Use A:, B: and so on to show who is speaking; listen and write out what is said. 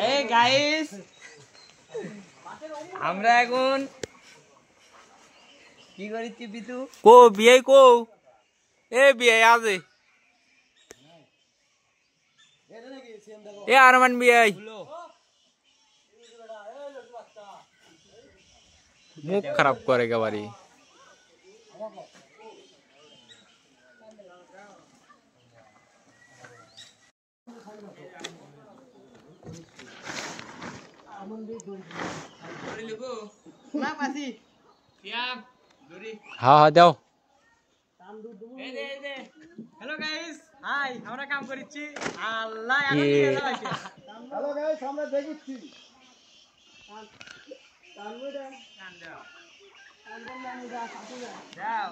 A: এই গাইস আমরা এখন কি করিছি পিতু
B: কো বিয়ে কো এ বিয়ে আজে এ আরমান বিয়ে মুখ খারাপ করে একেবারে হ্যাঁ হ্যাঁ দাও
A: হ্যালো গাইস হাই আমরা কাম করিছি আল্লাহ
C: হ্যালো গাইস আমরা দেখছি
A: দাও